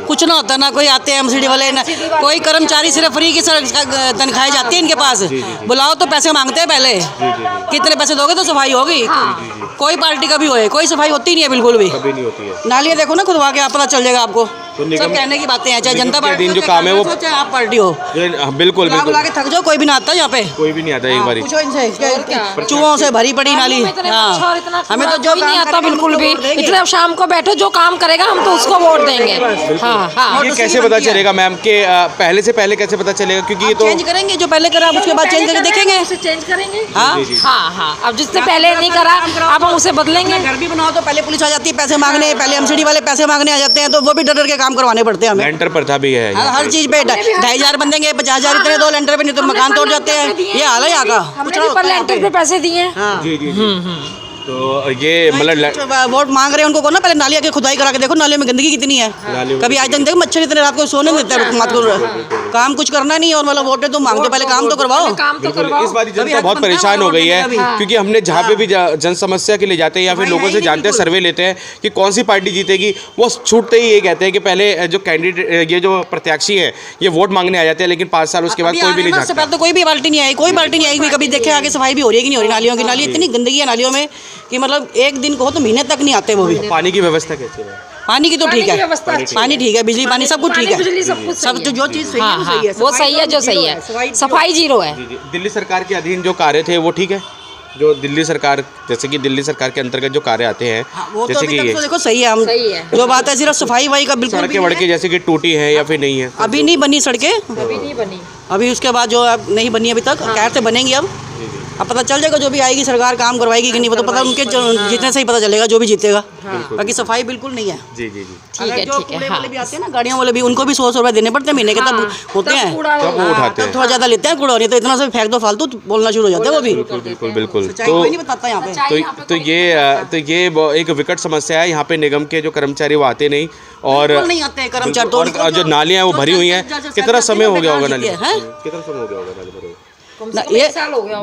कुछ ना होता, ना कोई आते हैं एमसीडी वाले, ना कोई कर्मचारी, सिर्फ फ्री की तनख्वाहें जाती है इनके पास। बुलाओ तो पैसे मांगते हैं पहले, कितने पैसे दोगे तो सफाई होगी। कोई पार्टी का भी होए, कोई सफाई होती नहीं है बिल्कुल भी, कभी नहीं होती है। नालियाँ देखो ना खुदवा के, आप पता चल जाएगा आपको। तो सब कहने की बातें हैं, चाहे जनता पार्टी जो काम है वो, चाहे आप पार्टी हो, बिल्कुल बुला के थक जाओ, कोई भी ना आता यहाँ पे, कोई भी नहीं आता एक बारी। पूछो इनसे, चूहों से भरी पड़ी नाली। हमें तो जो नहीं आता बिल्कुल भी, इतना शाम को बैठो, जो काम करेगा हम तो उसको वोट देंगे। ये कैसे पता चलेगा मैम के पहले से पहले कैसे पता चलेगा, क्योंकि ये तो चेंज करेंगे, जो पहले करा उसके बाद चेंज करके देखेंगे, चेंज करेंगे। हाँ, अब जिसने पहले नहीं करा अब हम उसे बदलेंगे। घर भी बनाओ तो पहले पुलिस आ जाती है पैसे मांगने, पहले एमसीडी वाले पैसे मांगने आ जाते हैं, तो वो भी डर के काम करवाने पड़ते हैं हमें। लेंटर प्रथा भी है हर चीज पे 2,500 बंदेंगे, 50,000 इतने दो लेंटर पे, नहीं तो मकान तोड़ जाते हैं। ये हाल है यहाँ का। हमने पर लेंटर पे पैसे दिए। जी जी जी। तो ये मतलब वोट मांग रहे हैं उनको को ना, पहले नालियाँ की खुदाई करा के देखो, नालियों में गंदगी कितनी है। कभी आज तक देखो मच्छर इतने रात को सोने नहीं देते हैं, काम कुछ करना नहीं, और मतलब वोट तुम मांगते पहले काम तो करवाओ। इस बार जनता बहुत परेशान हो गई है, क्योंकि हमने जहाँ पे भी जन समस्या के लिए जाते हैं या फिर लोगों से जानते हैं, सर्वे लेते हैं कि कौन सी पार्टी जीतेगी, वो छूटते ही ये कहते हैं कि पहले जो कैंडिडेट, ये जो प्रत्याशी है ये वोट मांगने आ जाते हैं, लेकिन 5 साल उसके बाद कोई भी नहीं जाता। तो कोई भी पार्टी नहीं आई, कोई पार्टी नहीं आई, कभी देखे आगे सफाई भी हो रही है कि नहीं हो रही नालियों की। नाली इतनी गंदगी है नालियों में कि मतलब एक दिन को तो महीने तक नहीं आते वो भी। पानी की व्यवस्था कैसी है? पानी की तो ठीक है, पानी ठीक है, बिजली पानी सब कुछ ठीक है, सब जो चीज़ सही है वो सही है, जो सही है, सफाई जीरो है। दिल्ली सरकार के अधीन जो कार्य थे वो ठीक है, जो दिल्ली सरकार, जैसे कि दिल्ली सरकार के अंतर्गत जो कार्य आते हैं, वो जैसे तो कि ये देखो सही है, हम जो बात है सिर्फ सफाई वाई का बिल्कुल सड़कें वड़कें जैसे कि टूटी है या फिर नहीं है, अभी नहीं बनी सड़कें, अभी नहीं बनी, अभी उसके बाद जो नहीं बनी अभी तक, खैर से बनेंगी अब पता चल जाएगा, जो भी आएगी सरकार काम करवाएगी कि नहीं वो तो पता उनके जितने से ही पता चलेगा, जो भी जीतेगा। बाकी सफाई बिल्कुल नहीं है। जी जी जी, ठीक है, जो कूड़े वाले भी आते हैं ना, गाड़ियों वाले भी, उनको भी 100 रुपए देने पड़ते हैं महीने के, तब होते हैं, तब वो उठाते हैं, थोड़ा ज्यादा लेते हैं कूड़ा, नहीं तो इतना से फेंक दो फालतू, बोलना शुरू हो जाते हैं वो भी। बिल्कुल बिल्कुल। कोई नहीं बताता यहाँ पे। तो ये एक विकट समस्या है यहाँ पे, निगम के जो कर्मचारी वो आते नहीं, और नहीं आते हैं कर्मचारी, और जो नालियाँ वो भरी हुई हैं, कितना समय हो गया होगा नाली, कितना समय हो गया होगा नाली भरे? ये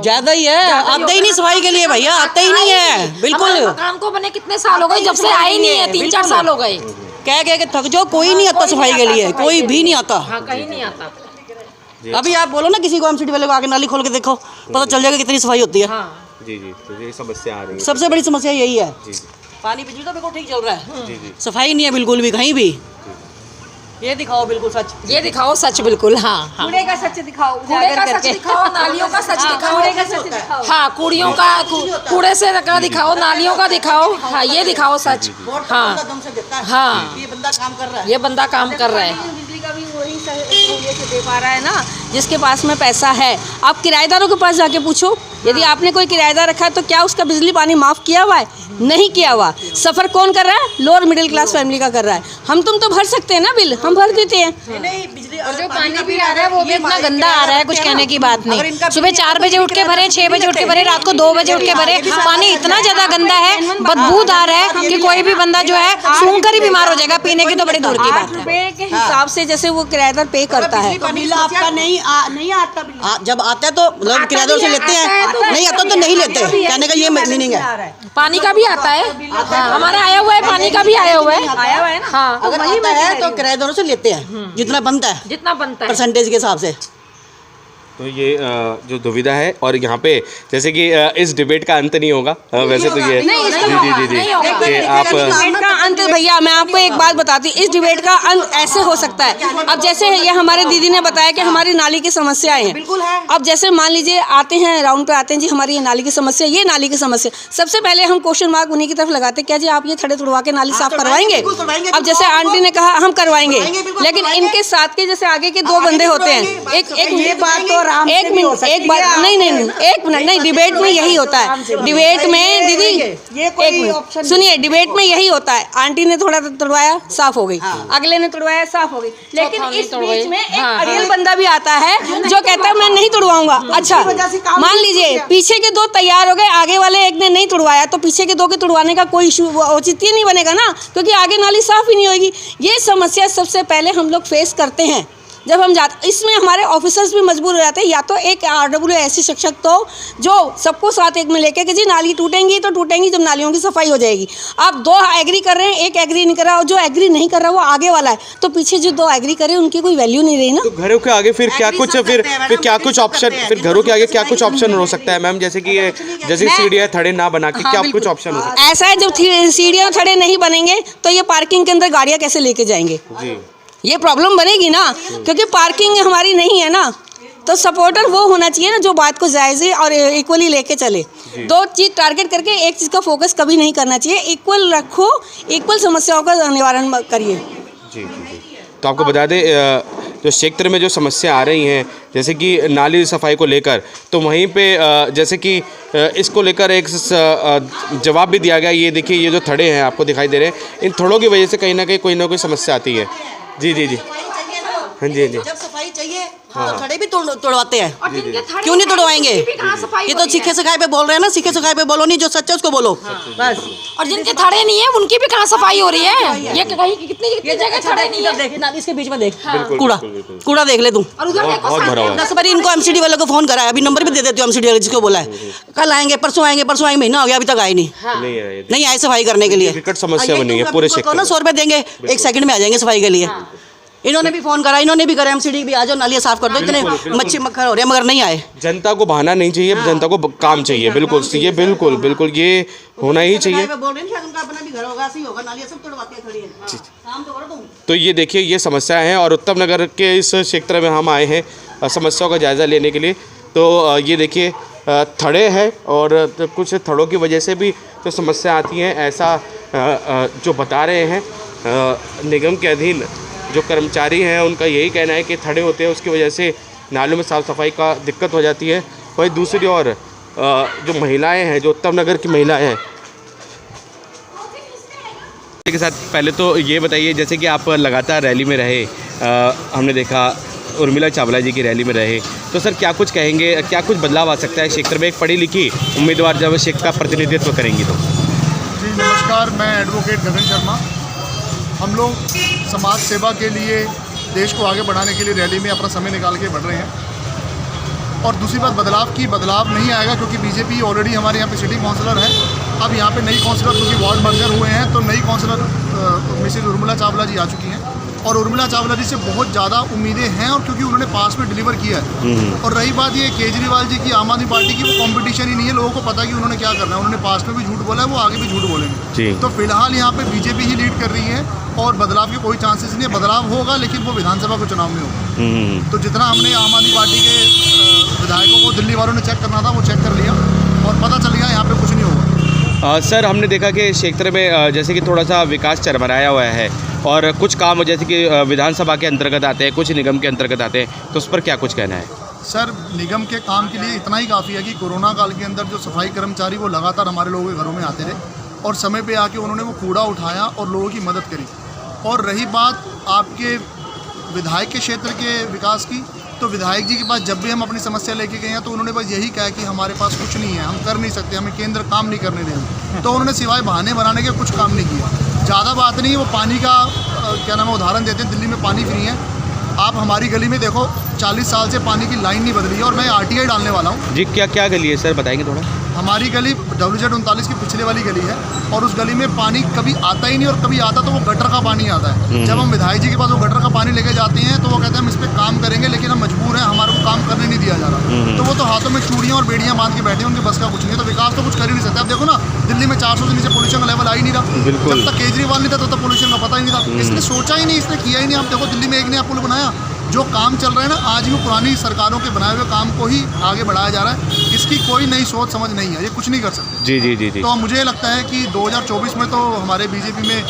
ज्यादा ही है, आते ही नहीं सफाई के लिए भैया, आते ही नहीं है बिल्कुल। मकान को बने कितने साल हो गए, जब से आए नहीं है, 3-4 साल हो गए। कह के थक जाओ, कोई नहीं आता सफाई के लिए, कोई भी नहीं आता, कहीं नहीं आता। अभी आप बोलो ना किसी को एमसीडी वाले को आके नाली खोल के देखो, पता चल जाएगा कितनी सफाई होती है। जी जी, तो ये समस्या आ रही है, सबसे बड़ी समस्या यही है। पानी बिजली तो बिल्कुल ठीक चल रहा है, सफाई नहीं है बिल्कुल भी कहीं भी। ये दिखाओ बिल्कुल सच, ये दिखाओ सच बिल्कुल। हाँ, कूड़े का सच दिखाओ, कूड़े का सच दिखाओ, नालियों का सच दिखाओ। हाँ, कूड़ियों का, कूड़े से का दिखाओ, नालियों का दिखाओ। हाँ, ये दिखाओ सच। हाँ हाँ, ये बंदा काम कर रहा है, ये बंदा काम कर रहा है। बिजली का भी वही सहूलियत से दे पा रहा है ना, जिसके पास में पैसा है। आप किराएदारों के पास जाके पूछो, यदि आपने कोई किराएदार रखा है तो क्या उसका बिजली पानी माफ़ किया हुआ है? नहीं किया हुआ। सफ़र कौन कर रहा है? लोअर मिडिल क्लास फैमिली का कर रहा है। हम तुम तो भर सकते हैं ना बिल, हम भर देते हैं। नहीं बिजली और जो पानी भी आ रहा है वो भी इतना गंदा आ रहा है, कुछ कहने की बात नहीं। सुबह 4 बजे उठ के भरे, 6 बजे उठ के भरे, रात को 2 बजे उठ के भरे, पानी इतना ज़्यादा गंदा है, बदबूदार है कि कोई भी बंदा जो है सूंघ कर ही बीमार हो जाएगा। पीने की तो बड़ी दूर की बात है। रुपए के हिसाब से जैसे वो किराएदार पे करता है, बिल आपका नहीं आता, जब आता है तो मतलब किराएदार से लेते हैं, नहीं आता तो नहीं लेते, कहने का ये मीनिंग है। पानी का भी आता है, हमारे आया हुआ है, पानी का भी आया हुआ है। आया हुआ है ना। हाँ, अगर आता है तो किराएदारों से लेते हैं जितना बनता है, जितना बनता है परसेंटेज के हिसाब से। तो ये जो दुविधा है, और यहाँ पे जैसे कि इस डिबेट का अंत नहीं होगा वैसे तो ये नहीं, जी जी जी जी, आप डिबेट का अंत भैया मैं आपको एक बात बताती हूँ, इस डिबेट का अंत ऐसे हो सकता है। अब जैसे ये हमारे दीदी ने बताया कि हमारी नाली की समस्याएं हैं। अब जैसे मान लीजिए आते हैं, राउंड पे आते हैं, जी हमारी ये नाली की समस्या, ये नाली की समस्या, सबसे पहले हम क्वेश्चन मार्क उन्हीं की तरफ लगाते हैं, क्या जी आप ये थड़े तुड़वा के नाली साफ करवाएंगे? अब जैसे आंटी ने कहा हम करवाएंगे, लेकिन इनके साथ के जैसे आगे के 2 बंदे होते हैं, एक बात नहीं, डिबेट में यही होता है। डिबेट में दीदी एक मिनट सुनिए, डिबेट में यही होता है। आंटी ने थोड़ा तुड़वाया, साफ हो गई, अगले ने तुड़वाया, साफ हो गई, लेकिन इस बीच में एक अड़ियल बंदा भी आता है जो कहता है मैं नहीं तुड़वाऊंगा। अच्छा, मान लीजिए पीछे के 2 तैयार हो गए, आगे वाले एक ने नहीं तुड़वाया, तो पीछे के 2 के तुड़वाने का कोई औचित्य नहीं बनेगा ना, क्योंकि आगे नाली साफ ही नहीं होगी। ये समस्या सबसे पहले हम लोग फेस करते हैं। जब हम जाते, इसमें हमारे ऑफिसर्स भी मजबूर हो जाते हैं, या तो एक RWA ऐसी शिक्षक तो जो सबको साथ एक में लेके कि जी नाली टूटेंगी तो टूटेंगी जब नालियों की सफाई हो जाएगी। आप 2 एग्री कर रहे हैं, एक एग्री नहीं कर रहा, और जो एग्री नहीं कर रहा वो आगे वाला है, तो पीछे जो 2 एग्री करे उनकी कोई वैल्यू नहीं रही ना। तो घरों के आगे फिर क्या कुछ, फिर क्या कुछ ऑप्शन, फिर घरों के आगे क्या कुछ ऑप्शन हो सकता है मैम? जैसे कि जैसे सीढ़ियाँ थड़े ना बना के क्या कुछ ऑप्शन हो सकता ऐसा है, जब सीढ़ियाँ थड़े नहीं बनेंगे तो ये पार्किंग के अंदर गाड़ियाँ कैसे लेके जाएंगे? जी, ये प्रॉब्लम बनेगी ना, क्योंकि पार्किंग हमारी नहीं है ना। तो सपोर्टर वो होना चाहिए ना जो बात को जायज़ और इक्वली लेके चले। 2 चीज़ टारगेट करके एक चीज़ का फोकस कभी नहीं करना चाहिए। इक्वल रखो, इक्वल समस्याओं का निवारण करिए। जी जी। तो आपको बता दें जो क्षेत्र में जो समस्या आ रही हैं, जैसे कि नाली सफाई को लेकर, तो वहीं पे जैसे कि इसको लेकर एक जवाब भी दिया गया। ये देखिए, ये जो थड़े हैं आपको दिखाई दे रहे हैं, इन थड़ों की वजह से कहीं ना कोई समस्या आती है। जी जी जी, हाँ जी हाँ जी। जब सफाई चाहिए तो थड़े भी तोड़वाते हैं, क्यों नहीं तोड़वाएंगे? ये तो सीखे सिखाए पे बोल रहे हैं ना, सीखे सिखाए पे बोलो नहीं, जो सच्चा उसको बोलो बस। और जिनके थड़े नहीं है उनकी भी कहाँ सफाई हो रही है? ये कहीं कितनी जगह थड़े नहीं है। देख नाली इसके बीच में देख, कूड़ा देख ले तू। और उधर देखो बहुत भरा हुआ है। 10 बार इनको MCD वालों को फोन करा है, अभी नंबर भी दे देती हूँ MCD वाले जिसको बोला है। कल आएंगे, परसों आएंगे, महीना हो गया अभी तक आए नहीं आए सफाई करने के लिए। विकट समस्या बनी है पूरे क्षेत्र में। 100 रुपये देंगे, 1 सेकंड में आ जाएंगे सफाई के लिए। इन्होंने भी फोन करा, इन्होंने भी करा MCD भी, आ जाओ नालियाँ साफ कर दो, इतने मच्छी मक्खर हो रहे हैं मगर नहीं आए। जनता को बहाना नहीं चाहिए, जनता को काम चाहिए। बिल्कुल ये बिल्कुल ये होना ही चाहिए। तो ये देखिए, ये समस्या है और उत्तम नगर के इस क्षेत्र में हम आए हैं समस्याओं का जायज़ा लेने के लिए। तो ये देखिए, थड़े हैं और कुछ थड़ों की वजह से भी तो समस्या आती है, ऐसा जो बता रहे हैं निगम के अधीन जो कर्मचारी हैं। उनका यही कहना है कि थड़े होते हैं, उसकी वजह से नालों में साफ़ सफाई का दिक्कत हो जाती है। वहीं दूसरी ओर जो महिलाएं हैं, जो उत्तम नगर की महिलाएं हैं के साथ, पहले तो ये बताइए, जैसे कि आप लगातार रैली में रहे, हमने देखा उर्मिला चावला जी की रैली में रहे, तो सर क्या कुछ कहेंगे, क्या कुछ बदलाव आ सकता है क्षेत्र में? एक पढ़ी लिखी उम्मीदवार जब क्षेत्र का प्रतिनिधित्व करेंगी तो। जी नमस्कार, मैं एडवोकेट गगन शर्मा। हम लोग समाज सेवा के लिए, देश को आगे बढ़ाने के लिए रैली में अपना समय निकाल के बढ़ रहे हैं। और दूसरी बात, बदलाव नहीं आएगा क्योंकि बीजेपी ऑलरेडी हमारे यहाँ पे सिटी काउंसलर है। अब यहाँ पे नई काउंसलर, क्योंकि वार्ड मर्जर हुए हैं, तो नई काउंसलर मिसेज उर्मिला चावला जी आ चुकी हैं और उर्मिला चावला जी से बहुत ज़्यादा उम्मीदें हैं, और क्योंकि उन्होंने पास में डिलीवर किया है। और रही बात ये केजरीवाल जी की, आम आदमी पार्टी की, वो कंपटीशन ही नहीं है। लोगों को पता है कि उन्होंने क्या करना है। उन्होंने पास में भी झूठ बोला है, वो आगे भी झूठ बोलेंगे। तो फिलहाल यहाँ पे बीजेपी ही लीड कर रही है और बदलाव के कोई चांसेस नहीं है। बदलाव होगा लेकिन वो विधानसभा के चुनाव में होगा। तो जितना हमने आम आदमी पार्टी के विधायकों को दिल्ली वालों ने चेक करना था वो चेक कर लिया और पता चल गया यहाँ पे कुछ नहीं होगा। सर, हमने देखा कि क्षेत्र में जैसे कि थोड़ा सा विकास चरमराया हुआ है और कुछ काम जैसे कि विधानसभा के अंतर्गत आते हैं, कुछ निगम के अंतर्गत आते हैं, तो उस पर क्या कुछ कहना है? सर, निगम के काम के लिए इतना ही काफ़ी है कि कोरोना काल के अंदर जो सफाई कर्मचारी वो लगातार हमारे लोगों के घरों में आते रहे और समय पे आके उन्होंने वो कूड़ा उठाया और लोगों की मदद करी। और रही बात आपके विधायक के क्षेत्र के विकास की, तो विधायक जी के पास जब भी हम अपनी समस्या लेके गए हैं तो उन्होंने बस यही कहा कि हमारे पास कुछ नहीं है, हम कर नहीं सकते, हमें केंद्र काम नहीं करने देंगे। तो उन्होंने सिवाय बहाने बनाने के कुछ काम नहीं किया। ज़्यादा बात नहीं, वो पानी का क्या नाम है, उदाहरण देते हैं। दिल्ली में पानी फ्री है, आप हमारी गली में देखो 40 साल से पानी की लाइन नहीं बदली है और मैं RTI डालने वाला हूँ। जी, क्या गली है सर, बताएंगे थोड़ा? हमारी गली WZ39 की पिछले वाली गली है और उस गली में पानी कभी आता ही नहीं, और कभी आता तो वो गटर का पानी आता है। जब हम विधायक जी के पास वो गटर का पानी लेके जाते हैं तो वो कहते हैं हम इस पर काम करेंगे, लेकिन हम मजबूर हैं, हमारे को काम करने नहीं दिया जा रहा। तो वो तो हाथों में चूड़ियाँ और बेड़ियाँ बांध के बैठे हैं, उनके बस का कुछ नहीं है। तो विकास तो कुछ कर ही नहीं सकते। अब देखो ना, दिल्ली में 400 से नीचे पोल्यूशन का लेवल आ ही नहीं रहा। जब तक केजरीवाल नहीं था तब तक पोल्यूशन का पता ही नहीं था। इसने सोचा ही नहीं, इसने किया ही नहीं। आप देखो दिल्ली में एक नया पुल बनाया, जो काम चल रहा है ना आज भी वो पुरानी सरकारों के बनाए हुए काम को ही आगे बढ़ाया जा रहा है। इसकी कोई नई सोच समझ नहीं है, ये कुछ नहीं कर सकते। जी। तो मुझे लगता है कि 2024 में तो हमारे बीजेपी में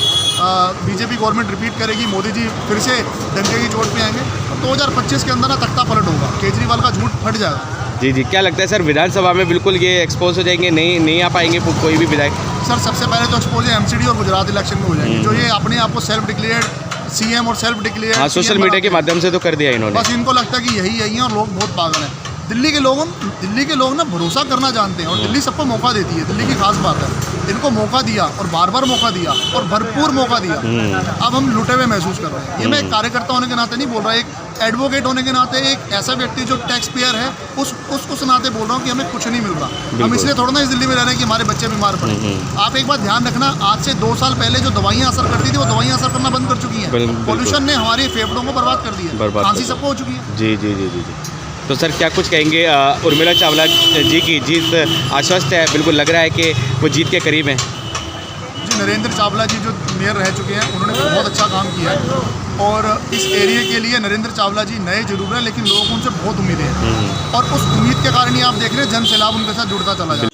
बीजेपी गवर्नमेंट रिपीट करेगी, मोदी जी फिर से डंके की चोट पे आएंगे और 2025 के अंदर ना तख्ता पलट होगा, केजरीवाल का झूठ फट जाएगा। जी, क्या लगता है सर, विधानसभा में बिल्कुल ये एक्सपोज हो जाएंगे, नहीं आ पाएंगे कोई भी विधायक? सर, सबसे पहले तो एक्सपोज MCD और गुजरात इलेक्शन में हो जाएंगे। जो ये अपने आप को सेल्फ डिक्लेयर्ड CM और सेल्फ डिक्लेयर, हाँ, सोशल मीडिया के माध्यम से तो कर दिया इन्होंने। बस इनको लगता है कि यही है और लोग बहुत पागल हैं। दिल्ली के लोग ना भरोसा करना जानते हैं और दिल्ली सबको मौका देती है। दिल्ली की खास बात है, इनको मौका दिया और बार बार मौका दिया और भरपूर मौका दिया। अब हम लुटे हुए महसूस कर रहे हैं। ये मैं एक कार्यकर्ता होने के नाते नहीं बोल रहा, एक एडवोकेट होने के नाते, एक ऐसा व्यक्ति जो टैक्स पेयर है उस नाते बोल रहा हूँ कि हमें कुछ नहीं मिल रहा। हम इसलिए थोड़ा ना इस दिल्ली में रह रहे हैं कि हमारे बच्चे बीमार पड़े। आप एक बात ध्यान रखना, आज से 2 साल पहले जो दवाइयाँ असर करती थी वो दवाइयाँ असर करना बंद कर चुकी हैं। पॉल्यूशन ने हमारे फेफड़ों को बर्बाद कर दिया, खांसी सबको हो चुकी है। जी जी जी जी जी। तो सर क्या कुछ कहेंगे, उर्मिला चावला जी की जीत आश्वस्त है, बिल्कुल लग रहा है कि वो जीत के करीब हैं? जी, नरेंद्र चावला जी जो मेयर रह चुके हैं उन्होंने बहुत अच्छा काम किया है और इस एरिया के लिए नरेंद्र चावला जी नए जरूर हैं लेकिन लोगों को उनसे बहुत उम्मीदें हैं और उस उम्मीद के कारण ही आप देख रहे हैं जन सैलाब उनके साथ जुड़ता चला जाए।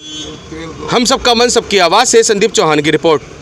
हम सबका मन सबकी आवाज़ से संदीप चौहान की रिपोर्ट।